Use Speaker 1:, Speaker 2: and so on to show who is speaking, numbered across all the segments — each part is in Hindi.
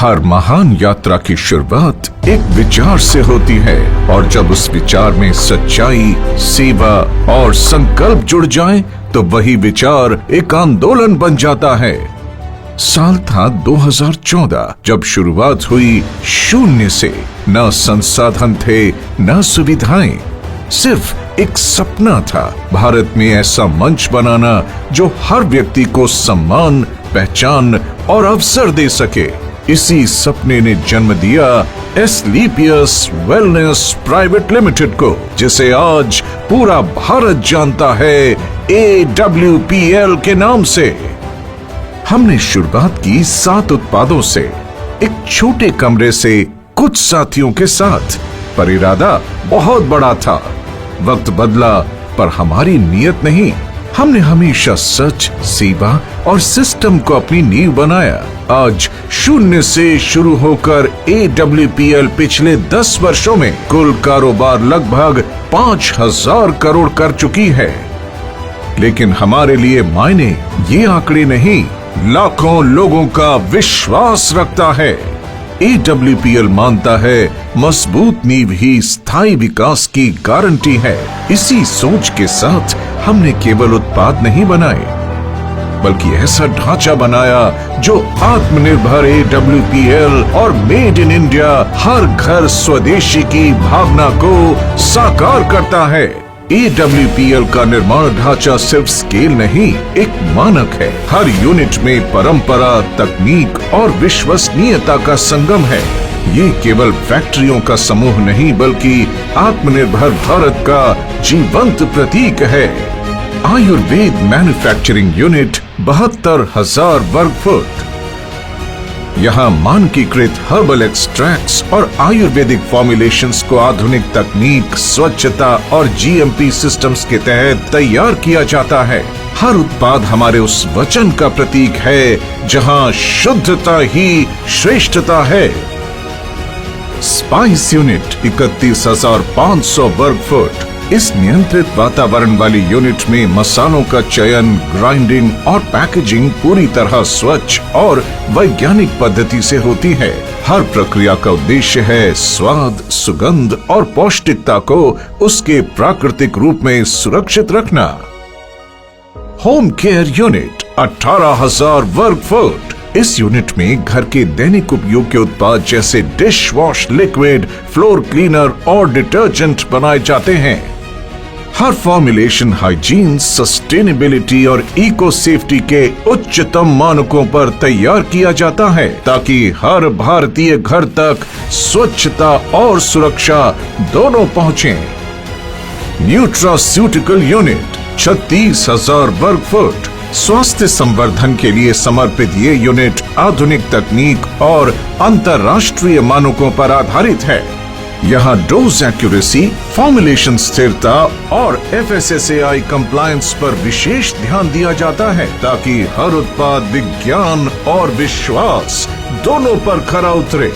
Speaker 1: हर महान यात्रा की शुरुआत एक विचार से होती है और जब उस विचार में सच्चाई, सेवा और संकल्प जुड़ जाएं, तो वही विचार एक आंदोलन बन जाता है। साल था 2014 जब शुरुआत हुई शून्य से। न संसाधन थे, न सुविधाएं, सिर्फ एक सपना था, भारत में ऐसा मंच बनाना जो हर व्यक्ति को सम्मान, पहचान और अवसर दे सके। इसी सपने ने जन्म दिया एस्क्लेपियस वेलनेस प्राइवेट लिमिटेड को, जिसे आज पूरा भारत जानता है AWPL के नाम से। हमने शुरुआत की 7 उत्पादों से, एक छोटे कमरे से, कुछ साथियों के साथ, पर इरादा बहुत बड़ा था। वक्त बदला पर हमारी नीयत नहीं। हमने हमेशा सच, सेवा और सिस्टम को अपनी नींव बनाया। आज शून्य से शुरू होकर AWPL पिछले 10 वर्षों में कुल कारोबार लगभग 5000 करोड़ कर चुकी है। लेकिन हमारे लिए मायने ये आंकड़े नहीं, लाखों लोगों का विश्वास रखता है। AWPL मानता है मजबूत नींव ही स्थायी विकास की गारंटी है। इसी सोच के साथ हमने केवल उत्पाद नहीं बनाए, बल्कि ऐसा ढांचा बनाया जो आत्मनिर्भर AWPL और मेड इन इंडिया, हर घर स्वदेशी की भावना को साकार करता है। AWPL का निर्माण ढांचा सिर्फ स्केल नहीं, एक मानक है। हर यूनिट में परंपरा, तकनीक और विश्वसनीयता का संगम है। ये केवल फैक्ट्रियों का समूह नहीं, बल्कि आत्मनिर्भर भारत का जीवंत प्रतीक है। आयुर्वेद मैन्युफैक्चरिंग यूनिट 72,000 वर्ग फुट। यहाँ मानकीकृत हर्बल एक्सट्रैक्ट्स और आयुर्वेदिक फॉर्मुलेशंस को आधुनिक तकनीक, स्वच्छता और GMP सिस्टम्स के तहत तैयार किया जाता है। हर उत्पाद हमारे उस वचन का प्रतीक है जहाँ शुद्धता ही श्रेष्ठता है। स्पाइस यूनिट 31,500 वर्ग फुट। इस नियंत्रित वातावरण वाली यूनिट में मसालों का चयन, ग्राइंडिंग और पैकेजिंग पूरी तरह स्वच्छ और वैज्ञानिक पद्धति से होती है। हर प्रक्रिया का उद्देश्य है स्वाद, सुगंध और पौष्टिकता को उसके प्राकृतिक रूप में सुरक्षित रखना। होम केयर यूनिट 18,000 वर्ग फुट। इस यूनिट में घर के दैनिक उपयोग के उत्पाद जैसे dish wash liquid, floor cleaner और डिटर्जेंट बनाए जाते हैं। हर फॉर्मुलेशन हाइजीन, सस्टेनेबिलिटी और इको सेफ्टी के उच्चतम मानकों पर तैयार किया जाता है, ताकि हर भारतीय घर तक स्वच्छता और सुरक्षा दोनों पहुंचे। न्यूट्रास्यूटिकल यूनिट 36,000 वर्ग फुट। स्वास्थ्य संवर्धन के लिए समर्पित ये यूनिट आधुनिक तकनीक और अंतर्राष्ट्रीय मानकों पर आधारित है। यहाँ डोज एक्यूरेसी, फॉर्मुलेशन स्थिरता और FSSAI कंप्लायंस पर विशेष ध्यान दिया जाता है, ताकि हर उत्पाद विज्ञान और विश्वास दोनों पर खरा उतरे।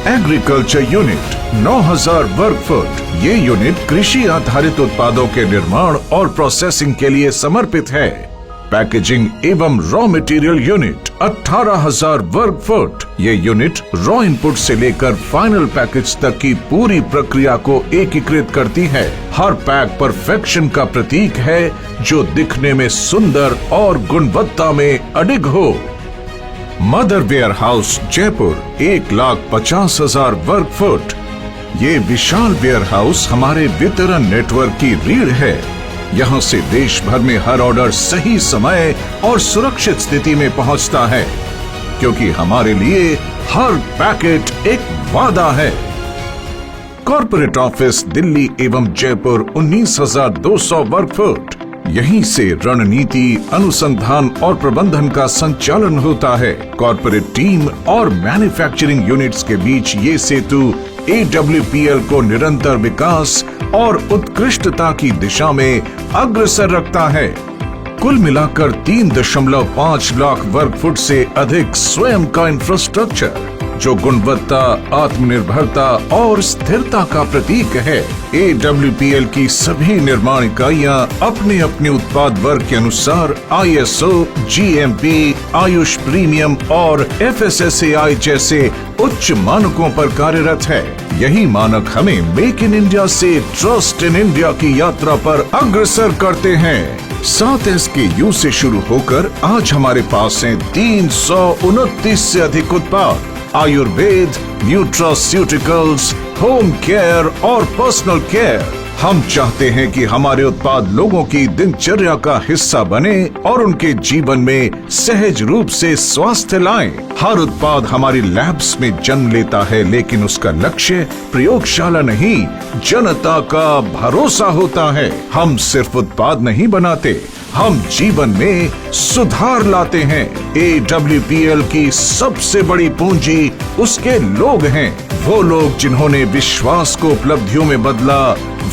Speaker 1: एग्रीकल्चर यूनिट 9,000 वर्ग फुट। ये यूनिट कृषि आधारित उत्पादों के निर्माण और प्रोसेसिंग के लिए समर्पित है। पैकेजिंग एवं रॉ मटेरियल यूनिट 18,000 वर्ग फुट। ये यूनिट रॉ इनपुट से लेकर फाइनल पैकेज तक की पूरी प्रक्रिया को एकीकृत करती है। हर पैक परफेक्शन का प्रतीक है, जो दिखने में सुंदर और गुणवत्ता में अडिग हो। मदर वेयर हाउस जयपुर 1,50,000 वर्ग फुट। ये विशाल वेयर हाउस हमारे वितरण नेटवर्क की रीढ़ है। यहाँ से देश भर में हर ऑर्डर सही समय और सुरक्षित स्थिति में पहुँचता है, क्योंकि हमारे लिए हर पैकेट एक वादा है। कॉर्पोरेट ऑफिस दिल्ली एवं जयपुर 19,200 वर्ग फुट। यहीं से रणनीति, अनुसंधान और प्रबंधन का संचालन होता है। कॉर्पोरेट टीम और मैन्युफैक्चरिंग यूनिट्स के बीच ये सेतु AWPL को निरंतर विकास और उत्कृष्टता की दिशा में अग्रसर रखता है। कुल मिलाकर 3.5 लाख वर्ग फुट से अधिक स्वयं का इंफ्रास्ट्रक्चर, जो गुणवत्ता, आत्मनिर्भरता और स्थिरता का प्रतीक है। AWPL की सभी निर्माण इकाइयां अपने अपने उत्पाद वर्ग के अनुसार ISO, GMP, आयुष प्रीमियम और FSSAI जैसे उच्च मानकों पर कार्यरत है। यही मानक हमें मेक इन इंडिया से ट्रस्ट इन इंडिया की यात्रा पर अग्रसर करते हैं। 7 SKU से शुरू होकर आज हमारे पास हैं 329 से अधिक उत्पाद। आयुर्वेद, न्यूट्रास्यूटिकल्स, होम केयर और पर्सनल केयर। हम चाहते हैं कि हमारे उत्पाद लोगों की दिनचर्या का हिस्सा बने और उनके जीवन में सहज रूप से स्वास्थ्य लाएं। हर उत्पाद हमारी लैब्स में जन्म लेता है, लेकिन उसका लक्ष्य प्रयोगशाला नहीं, जनता का भरोसा होता है। हम सिर्फ उत्पाद नहीं बनाते, हम जीवन में सुधार लाते हैं। AWPL की सबसे बड़ी पूंजी उसके लोग हैं। वो लोग जिन्होंने विश्वास को उपलब्धियों में बदला,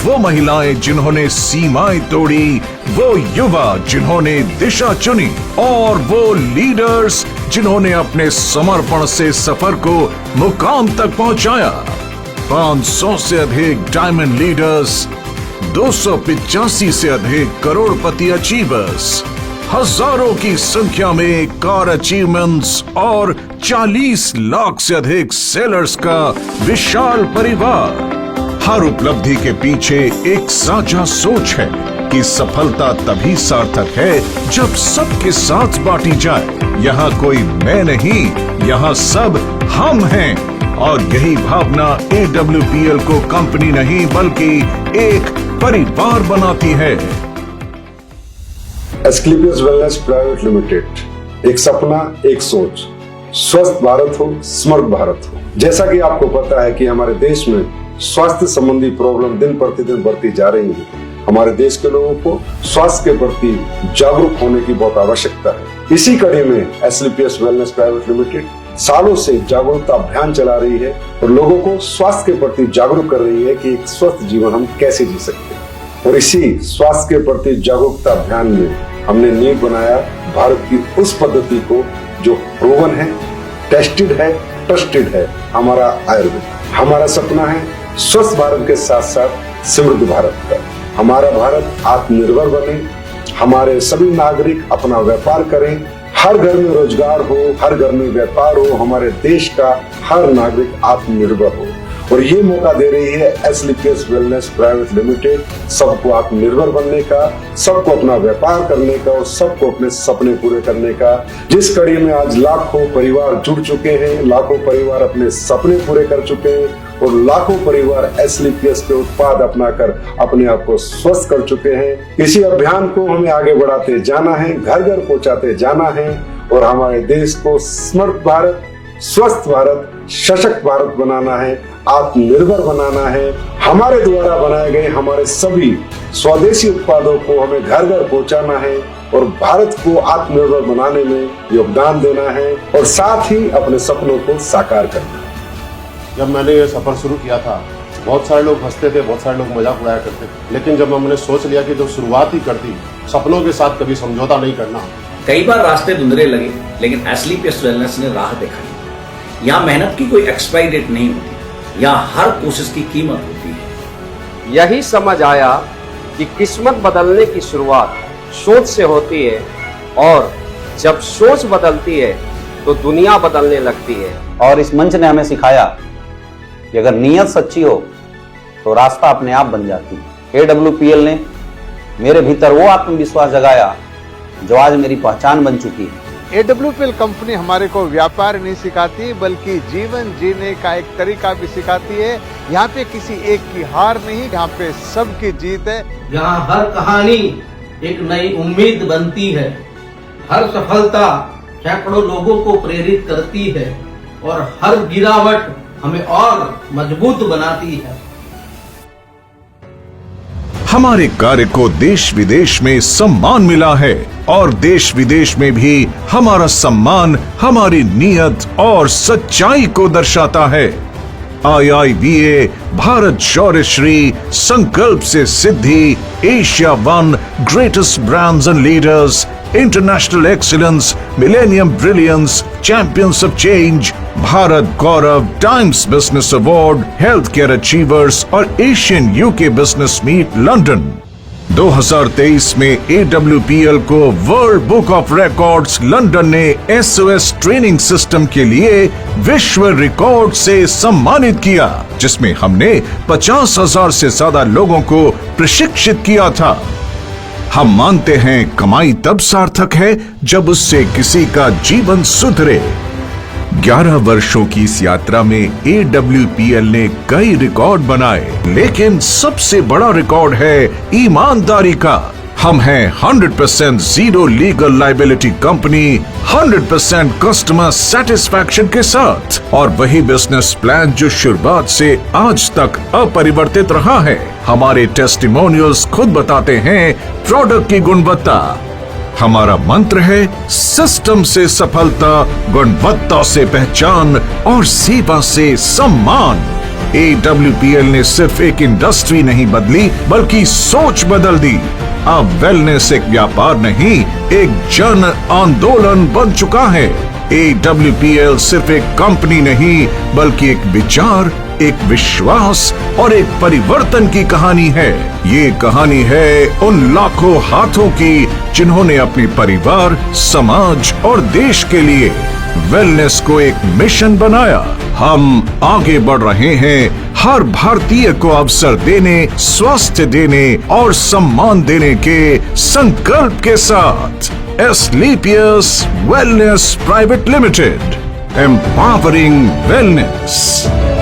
Speaker 1: वो महिलाएं जिन्होंने सीमाएं तोड़ी, वो युवा जिन्होंने दिशा चुनी और वो लीडर्स जिन्होंने अपने समर्पण से सफर को मुकाम तक पहुंचाया। 500 से अधिक डायमंड लीडर्स, 285 से अधिक करोड़पति अचीवर्स, हजारों की संख्या में कार अचीवमेंट्स और 40 लाख से अधिक सेलर्स का विशाल परिवार। हर उपलब्धि के पीछे एक साझा सोच है कि सफलता तभी सार्थक है जब सबके साथ बांटी जाए। यहाँ कोई मैं नहीं, यहाँ सब हम हैं और यही भावना AWPL को कंपनी नहीं बल्कि एक परिवार बनाती है।
Speaker 2: एस्क्लेपियस वेलनेस प्राइवेट लिमिटेड, एक सपना, एक सोच, स्वस्थ भारत हो, समर्थ भारत हो। जैसा कि आपको पता है कि हमारे देश में स्वास्थ्य संबंधी प्रॉब्लम दिन प्रतिदिन बढ़ती जा रही है। हमारे देश के लोगों को स्वास्थ्य के प्रति जागरूक होने की बहुत आवश्यकता है। इसी कड़ी में एस्क्लेपियस वेलनेस प्राइवेट लिमिटेड सालों से जागरूकता अभियान चला रही है और लोगों को स्वास्थ्य के प्रति जागरूक कर रही है कि एक स्वस्थ जीवन हम कैसे जी सकते हैं। और इसी स्वास्थ्य के प्रति जागरूकता अभियान में हमने नींव बनाया भारत की उस पद्धति को जो प्रूवन है, टेस्टेड है, ट्रस्टेड है, हमारा आयुर्वेद। हमारा सपना है स्वस्थ भारत के साथ साथ समृद्ध भारत का। हमारा भारत आत्मनिर्भर बने, हमारे सभी नागरिक अपना व्यापार करें, हर घर में रोजगार हो, हर घर में व्यापार हो, हमारे देश का हर नागरिक आत्मनिर्भर हो। और ये मौका दे रही है एस्क्लेपियस वेलनेस प्राइवेट लिमिटेड सबको आत्मनिर्भर बनने का, सबको अपना व्यापार करने का और सबको अपने सपने पूरे करने का। जिस कड़ी में आज लाखों परिवार जुड़ चुके हैं, लाखों परिवार अपने सपने पूरे कर चुके हैं और लाखों परिवार एस्क्लेपियस के उत्पाद अपनाकर अपने आप को स्वस्थ कर चुके हैं। इसी अभियान को हमें आगे बढ़ाते जाना है, घर घर पहुंचाते जाना है और हमारे देश को समर्थ भारत, स्वस्थ भारत, सशक्त भारत बनाना है, आत्मनिर्भर बनाना है। हमारे द्वारा बनाए गए हमारे सभी स्वदेशी उत्पादों को हमें घर घर पहुंचाना है और भारत को आत्मनिर्भर बनाने में योगदान देना है और साथ ही अपने सपनों को साकार करना है।
Speaker 3: जब मैंने ये सफर शुरू किया था, बहुत सारे लोग हंसते थे, बहुत सारे लोग मजाक उड़ाया करते थे, लेकिन जब हमने सोच लिया कि जो शुरुआत ही करती, सपनों के साथ कभी समझौता नहीं करना।
Speaker 4: कई बार रास्ते धुंधले लगे, लेकिन एस्क्लेपियस वेलनेस ने राह दिखाई। यहाँ मेहनत की कोई एक्सपायरी डेट नहीं होती, यहाँ हर कोशिश की कीमत होती है।
Speaker 5: यही समझ आया कि किस्मत बदलने की शुरुआत सोच से होती है और जब सोच बदलती है तो दुनिया बदलने लगती है।
Speaker 6: और इस मंच ने हमें सिखाया कि अगर नीयत सच्ची हो तो रास्ता अपने आप बन जाती है। AWPL ने मेरे भीतर वो आत्मविश्वास जगाया जो आज मेरी पहचान बन चुकी है।
Speaker 7: AWPL कंपनी हमारे को व्यापार नहीं सिखाती बल्कि जीवन जीने का एक तरीका भी सिखाती है। यहाँ पे किसी एक की हार नहीं, यहाँ पे सबकी जीत है।
Speaker 8: यहाँ हर कहानी एक नई उम्मीद बनती है, हर सफलता सैकड़ों लोगों को प्रेरित करती है और हर गिरावट हमें और मजबूत बनाती है।
Speaker 1: हमारे कार्य को देश विदेश में सम्मान मिला है और देश विदेश में भी हमारा सम्मान हमारी नीयत और सच्चाई को दर्शाता है। IIBA भारत शौर्यश्री संकल्प से सिद्धि Asia 1 greatest brands and leaders international excellence, millennium brilliance, champions of change, Bharat Gaurav, times business award, health care achievers और Asian UK business meet London. 2023 में AWPL को world book of records London ने SOS ट्रेनिंग सिस्टम के लिए विश्व रिकॉर्ड से सम्मानित किया, जिसमें हमने 50,000 से ज्यादा लोगों को प्रशिक्षित किया था। हम मानते हैं कमाई तब सार्थक है जब उससे किसी का जीवन सुधरे। 11 वर्षों की इस यात्रा में AWPL ने कई रिकॉर्ड बनाए, लेकिन सबसे बड़ा रिकॉर्ड है ईमानदारी का। हम हैं 100% zero legal liability company, 100% customer satisfaction के साथ, और वही बिजनेस प्लान जो शुरुआत से आज तक अपरिवर्तित रहा है। हमारे टेस्टिमोनियल्स खुद बताते हैं प्रोडक्ट की गुणवत्ता। हमारा मंत्र है सिस्टम से सफलता, गुणवत्ता से पहचान और सेवा से सम्मान। AWPL ने सिर्फ एक इंडस्ट्री नहीं बदली, बल्कि सोच बदल दी। अब वेलनेस एक व्यापार नहीं, एक जन आंदोलन बन चुका है। AWPL सिर्फ एक कंपनी नहीं, बल्कि एक विचार, एक विश्वास और एक परिवर्तन की कहानी है। ये कहानी है उन लाखों हाथों की जिन्होंने अपने परिवार, समाज और देश के लिए वेलनेस को एक मिशन बनाया। हम आगे बढ़ रहे हैं हर भारतीय को अवसर देने, स्वास्थ्य देने और सम्मान देने के संकल्प के साथ। Asclepius Wellness Private Limited, empowering wellness।